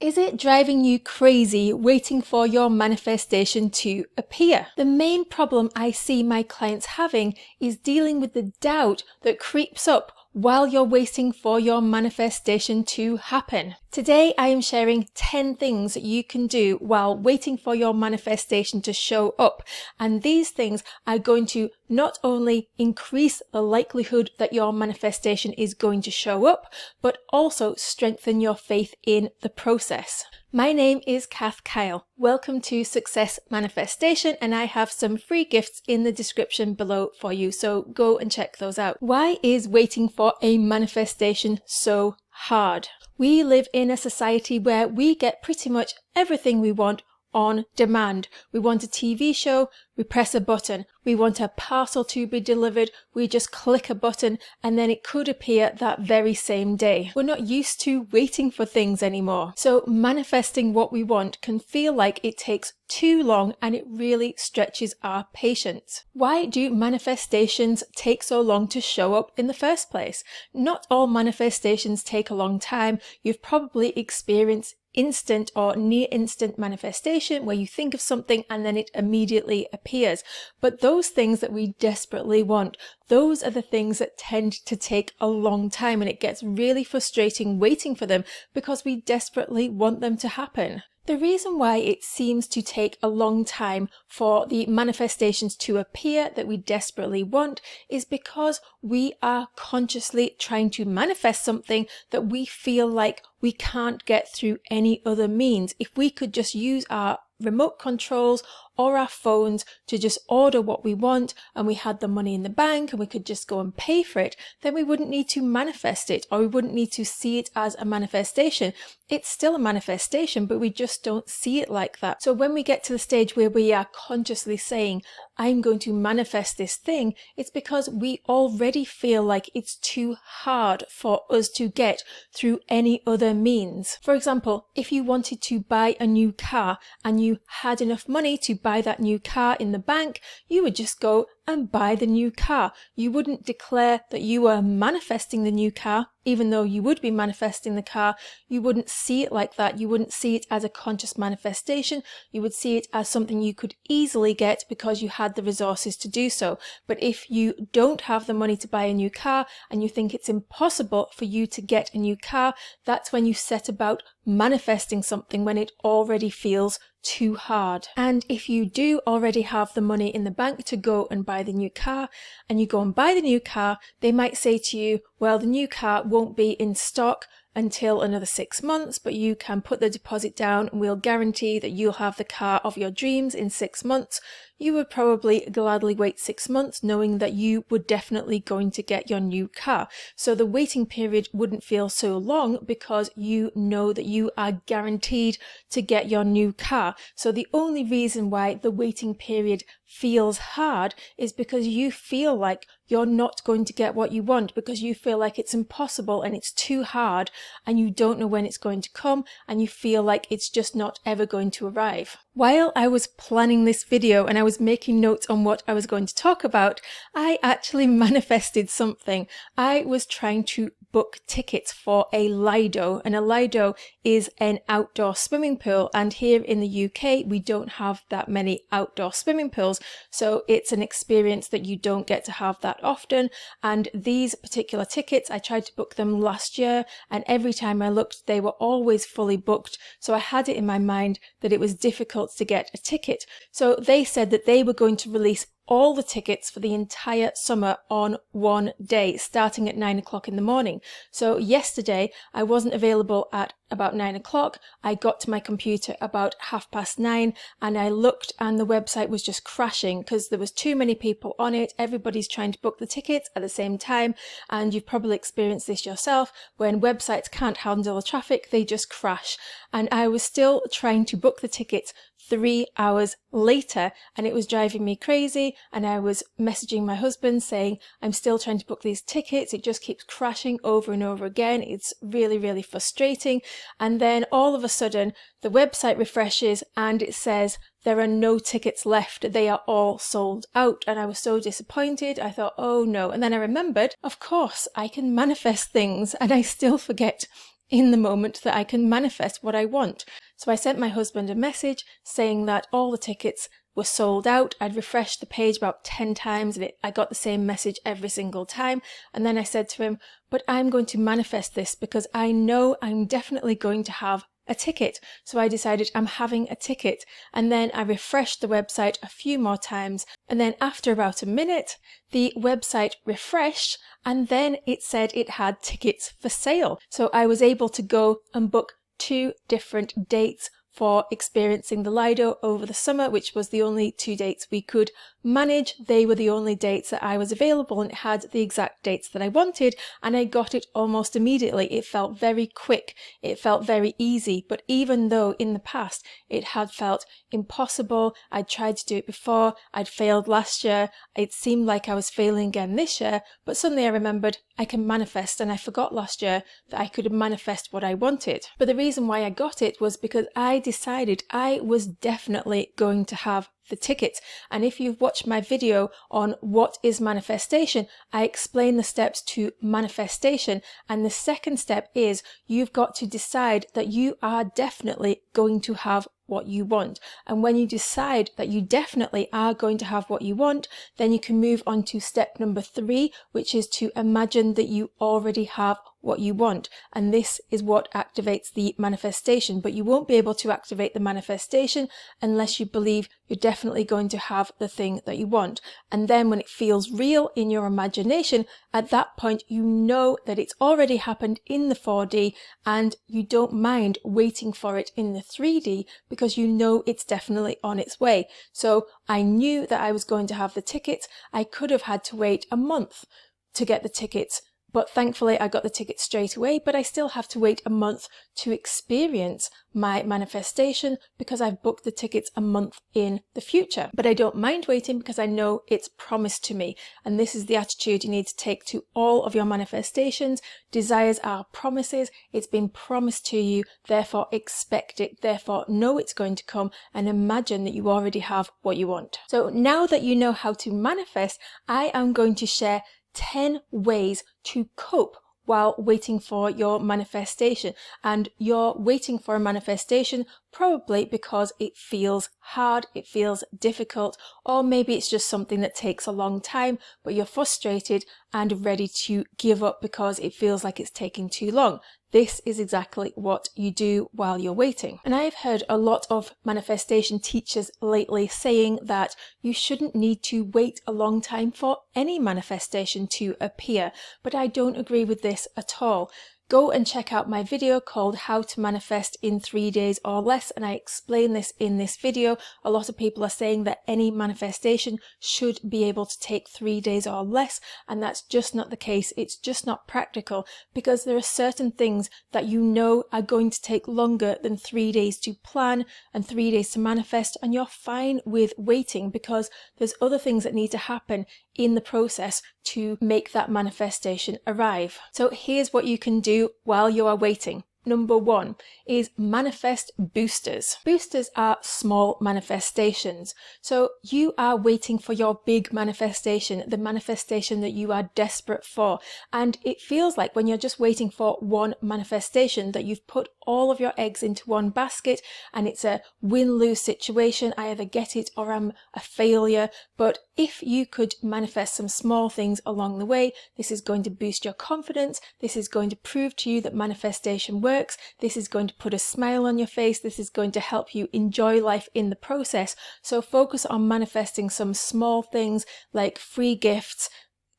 Is it driving you crazy waiting for your manifestation to appear? The main problem I see my clients having is dealing with the doubt that creeps up while you're waiting for your manifestation to happen. Today I am sharing 10 things that you can do while waiting for your manifestation to show up, and these things are going to not only increase the likelihood that your manifestation is going to show up, but also strengthen your faith in the process. My name is Kath Kyle. Welcome to Success Manifestation, and I have some free gifts in the description below for you, so go and check those out. Why is waiting for a manifestation so hard? We live in a society where we get pretty much everything we want on demand. We want a TV show, we press a button. We want a parcel to be delivered, we just click a button and then it could appear that very same day. We're not used to waiting for things anymore. So manifesting what we want can feel like it takes too long and it really stretches our patience. Why do manifestations take so long to show up in the first place? Not all manifestations take a long time. You've probably experienced instant or near instant manifestation where you think of something and then it immediately appears. But those things that we desperately want, those are the things that tend to take a long time, and it gets really frustrating waiting for them because we desperately want them to happen. The reason why it seems to take a long time for the manifestations to appear that we desperately want is because we are consciously trying to manifest something that we feel like we can't get through any other means. If we could just use our remote controls or our phones to just order what we want and we had the money in the bank and we could just go and pay for it, then we wouldn't need to manifest it, or we wouldn't need to see it as a manifestation. It's still a manifestation, but we just don't see it like that. So when we get to the stage where we are consciously saying, I'm going to manifest this thing, it's because we already feel like it's too hard for us to get through any other means. For example, if you wanted to buy a new car and you had enough money to buy that new car in the bank, you would just go and buy the new car. You wouldn't declare that you were manifesting the new car, even though you would be manifesting the car. You wouldn't see it like that. You wouldn't see it as a conscious manifestation. You would see it as something you could easily get because you had the resources to do so. But if you don't have the money to buy a new car and you think it's impossible for you to get a new car, that's when you set about manifesting something when it already feels too hard. And if you do already have the money in the bank to go and buy the new car, and you go and buy the new car, they might say to you, well, the new car won't be in stock until another 6 months, but you can put the deposit down and we'll guarantee that you'll have the car of your dreams in 6 months. You would probably gladly wait 6 months knowing that you were definitely going to get your new car. So the waiting period wouldn't feel so long because you know that you are guaranteed to get your new car. So the only reason why the waiting period feels hard is because you feel like you're not going to get what you want, because you feel like it's impossible and it's too hard and you don't know when it's going to come and you feel like it's just not ever going to arrive. While I was planning this video and I was making notes on what I was going to talk about, I actually manifested something. I was trying to book tickets for a Lido, and a Lido is an outdoor swimming pool, and here in the UK we don't have that many outdoor swimming pools, so it's an experience that you don't get to have that often. And these particular tickets, I tried to book them last year and every time I looked they were always fully booked, so I had it in my mind that it was difficult to get a ticket. So they said that they were going to release all the tickets for the entire summer on one day, starting at 9 o'clock in the morning. So yesterday I wasn't available at about 9 o'clock. I got to my computer about 9:30 and I looked and the website was just crashing because there was too many people on it. Everybody's trying to book the tickets at the same time, and you've probably experienced this yourself. When websites can't handle the traffic, they just crash. And I was still trying to book the tickets 3 hours later and it was driving me crazy, and I was messaging my husband saying, I'm still trying to book these tickets, it just keeps crashing over and over again, it's really frustrating. And then all of a sudden the website refreshes and it says there are no tickets left, they are all sold out. And I was so disappointed. I thought, oh no. And then I remembered, of course I can manifest things, and I still forget in the moment that I can manifest what I want. So I sent my husband a message saying that all the tickets were sold out. I'd refreshed the page about 10 times and I got the same message every single time. And then I said to him, but I'm going to manifest this because I know I'm definitely going to have a ticket. So I decided I'm having a ticket. And then I refreshed the website a few more times. And then after about a minute, the website refreshed and then it said it had tickets for sale. So I was able to go and book 2 different dates for experiencing the Lido over the summer, which was the only 2 dates we could manage. They were the only dates that I was available, and it had the exact dates that I wanted, and I got it almost immediately. It felt very quick, it felt very easy, but even though in the past it had felt impossible, I'd tried to do it before, I'd failed last year, it seemed like I was failing again this year, but suddenly I remembered I can manifest, and I forgot last year that I could manifest what I wanted. But the reason why I got it was because I decided I was definitely going to have the ticket. And if you've watched my video on what is manifestation, I explain the steps to manifestation. And the second step is you've got to decide that you are definitely going to have what you want. And when you decide that you definitely are going to have what you want, then you can move on to step number 3, which is to imagine that you already have what you want. And this is what activates the manifestation. But you won't be able to activate the manifestation unless you believe you're definitely going to have the thing that you want. And then when it feels real in your imagination, at that point you know that it's already happened in the 4D and you don't mind waiting for it in the 3D because you know it's definitely on its way. So I knew that I was going to have the tickets. I could have had to wait a month to get the tickets, but thankfully I got the ticket straight away, but I still have to wait a month to experience my manifestation because I've booked the tickets a month in the future. But I don't mind waiting because I know it's promised to me. And this is the attitude you need to take to all of your manifestations. Desires are promises. It's been promised to you, therefore expect it, therefore know it's going to come, and imagine that you already have what you want. So now that you know how to manifest, I am going to share 10 ways to cope while waiting for your manifestation. And you're waiting for a manifestation probably because it feels hard, it feels difficult, or maybe it's just something that takes a long time, but you're frustrated and ready to give up because it feels like it's taking too long. This is exactly what you do while you're waiting. And I've heard a lot of manifestation teachers lately saying that you shouldn't need to wait a long time for any manifestation to appear, but I don't agree with this at all. Go and check out my video called How to Manifest in 3 Days or Less, and I explain this in this video. A lot of people are saying that any manifestation should be able to take 3 days or less, and that's just not the case. It's just not practical because there are certain things that you know are going to take longer than 3 days to plan and 3 days to manifest, and you're fine with waiting because there's other things that need to happen in the process to make that manifestation arrive. So here's what you can do while you are waiting. Number 1 is manifest boosters. Boosters are small manifestations. So you are waiting for your big manifestation, the manifestation that you are desperate for. And it feels like when you're just waiting for one manifestation that you've put all of your eggs into one basket and it's a win-lose situation. I either get it or I'm a failure. But if you could manifest some small things along the way, this is going to boost your confidence. This is going to prove to you that manifestation works. This is going to put a smile on your face. This is going to help you enjoy life in the process. So focus on manifesting some small things like free gifts,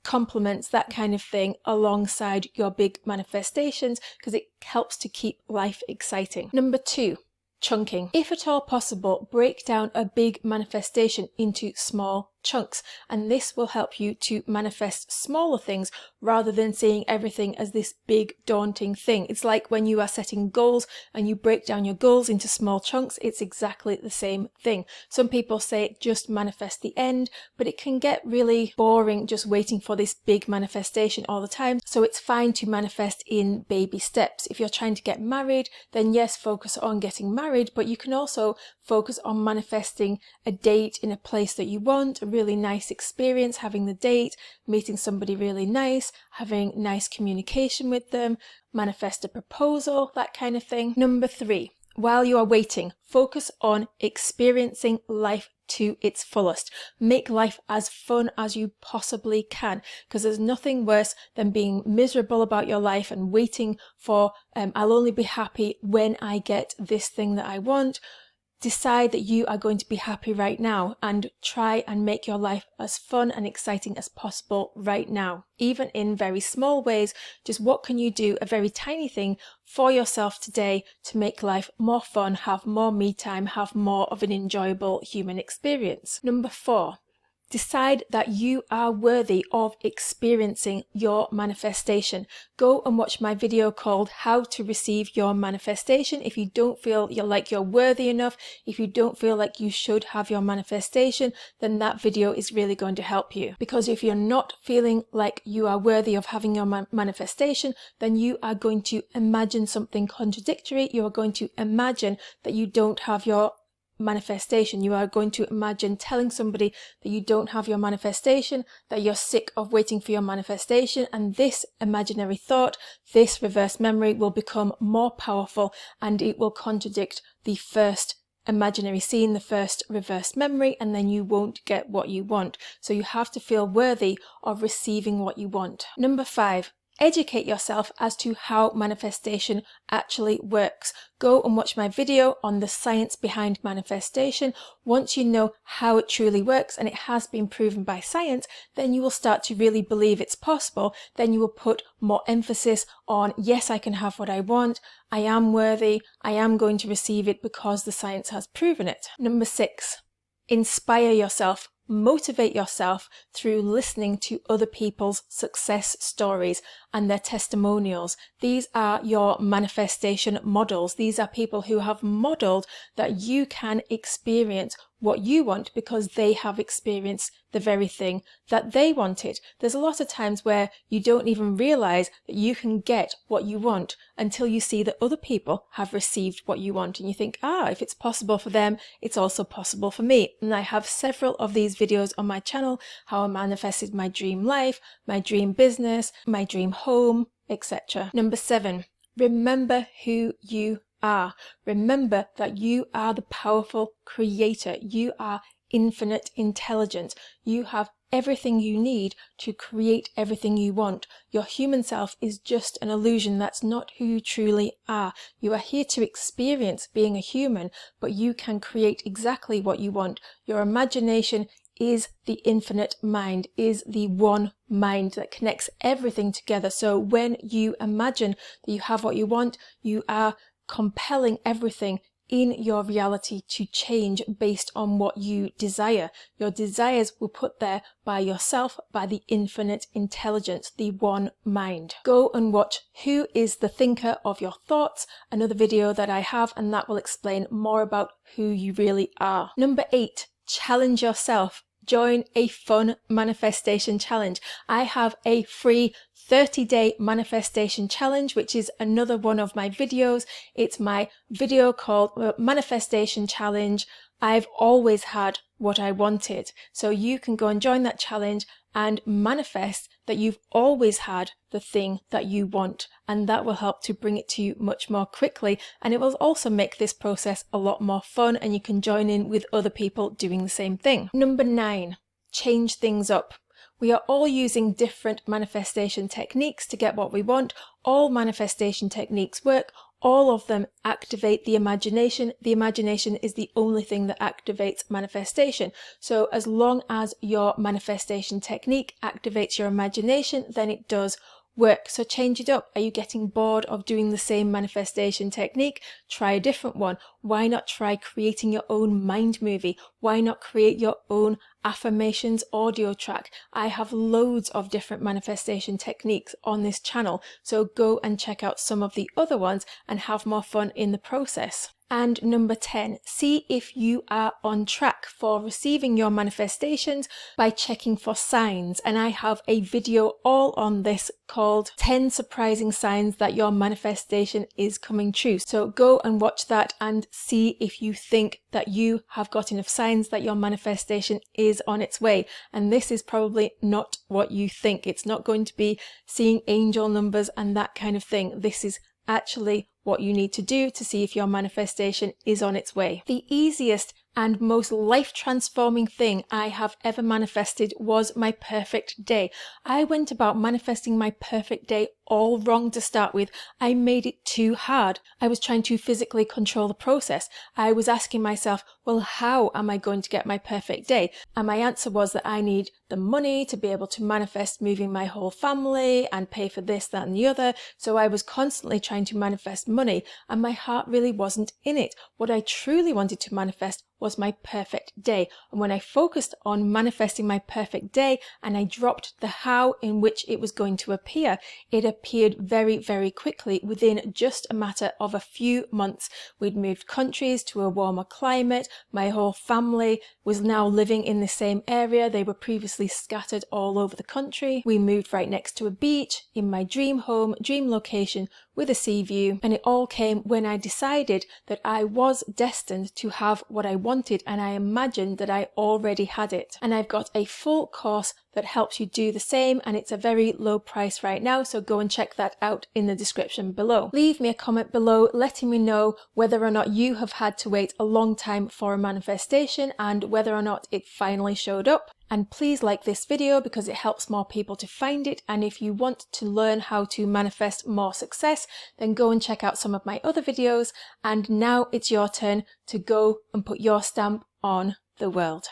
compliments, that kind of thing alongside your big manifestations because it helps to keep life exciting. Number 2, chunking. If at all possible, break down a big manifestation into small chunks, and this will help you to manifest smaller things rather than seeing everything as this big daunting thing. It's like when you are setting goals and you break down your goals into small chunks, it's exactly the same thing. Some people say just manifest the end, but it can get really boring just waiting for this big manifestation all the time. So it's fine to manifest in baby steps. If you're trying to get married, then yes, focus on getting married, but you can also focus on manifesting a date in a place that you want, a really nice experience, having the date, meeting somebody really nice, having nice communication with them, manifest a proposal, that kind of thing. Number 3, while you are waiting, focus on experiencing life to its fullest. Make life as fun as you possibly can, because there's nothing worse than being miserable about your life and waiting for, I'll only be happy when I get this thing that I want. Decide that you are going to be happy right now and try and make your life as fun and exciting as possible right now. Even in very small ways, just what can you do, a very tiny thing for yourself today to make life more fun, have more me time, have more of an enjoyable human experience. Number 4, decide that you are worthy of experiencing your manifestation. Go and watch my video called How to Receive Your Manifestation. If you don't feel you're worthy enough, if you don't feel like you should have your manifestation, then that video is really going to help you. Because if you're not feeling like you are worthy of having your manifestation, then you are going to imagine something contradictory. You are going to imagine that you don't have your manifestation. You are going to imagine telling somebody that you don't have your manifestation, that you're sick of waiting for your manifestation, and this imaginary thought, this reverse memory, will become more powerful and it will contradict the first imaginary scene, the first reverse memory, and then you won't get what you want. So you have to feel worthy of receiving what you want. Number 5, educate yourself as to how manifestation actually works. Go and watch my video on the science behind manifestation. Once you know how it truly works and it has been proven by science, then you will start to really believe it's possible. Then you will put more emphasis on, yes, I can have what I want. I am worthy. I am going to receive it because the science has proven it. Number 6, inspire yourself. Motivate yourself through listening to other people's success stories and their testimonials. These are your manifestation models. These are people who have modeled that you can experience what you want because they have experienced the very thing that they wanted. There's a lot of times where you don't even realize that you can get what you want until you see that other people have received what you want, and you think, if it's possible for them, it's also possible for me. And I have several of these videos on my channel, how I manifested my dream life, my dream business, my dream home, etc. Number 7, remember who you are. Remember that you are the powerful creator. You are infinite intelligence. You have everything you need to create everything you want. Your human self is just an illusion. That's not who you truly are. You are here to experience being a human, but you can create exactly what you want. Your imagination is the infinite mind, is the one mind that connects everything together. So when you imagine that you have what you want, you are compelling everything in your reality to change based on what you desire. Your desires were put there by yourself, by the infinite intelligence, the one mind. Go and watch Who is the Thinker of Your Thoughts, another video that I have, and that will explain more about who you really are. Number 8, challenge yourself. Join a fun manifestation challenge. I have a free 30-day manifestation challenge, which is another one of my videos. It's my video called Manifestation Challenge. I've always had what I wanted. So you can go and join that challenge and manifest that you've always had the thing that you want, and that will help to bring it to you much more quickly, and it will also make this process a lot more fun, and you can join in with other people doing the same thing. Number 9, change things up. We are all using different manifestation techniques to get what we want. All manifestation techniques work. All of them activate the imagination. The imagination is the only thing that activates manifestation. So as long as your manifestation technique activates your imagination, then it does work. So change it up. Are you getting bored of doing the same manifestation technique? Try a different one. Why not try creating your own mind movie? Why not create your own affirmations audio track? I have loads of different manifestation techniques on this channel, so go and check out some of the other ones and have more fun in the process. And number 10, see if you are on track for receiving your manifestations by checking for signs. And I have a video all on this called 10 surprising signs that your manifestation is coming true. So go and watch that and see if you think that you have got enough signs that your manifestation is on its way. And this is probably not what you think. It's not going to be seeing angel numbers and that kind of thing. This is actually what you need to do to see if your manifestation is on its way. The easiest and most life-transforming thing I have ever manifested was my perfect day. I went about manifesting my perfect day all wrong to start with. I made it too hard. I was trying to physically control the process. I was asking myself, well, how am I going to get my perfect day? And my answer was that I need the money to be able to manifest moving my whole family and pay for this, that, and the other. So I was constantly trying to manifest money, and my heart really wasn't in it. What I truly wanted to manifest was my perfect day. And when I focused on manifesting my perfect day and I dropped the how in which it was going to appear, it appeared very, very quickly within just a matter of a few months. We'd moved countries to a warmer climate. My whole family was now living in the same area. They were previously scattered all over the country. We moved right next to a beach in my dream home, dream location with a sea view. And it all came when I decided that I was destined to have what I wanted, and I imagined that I already had it. And I've got a full course that helps you do the same, and it's a very low price right now, so go and check that out in the description below. Leave me a comment below letting me know whether or not you have had to wait a long time for a manifestation and whether or not it finally showed up. And please like this video because it helps more people to find it. And if you want to learn how to manifest more success, then go and check out some of my other videos. And now it's your turn to go and put your stamp on the world.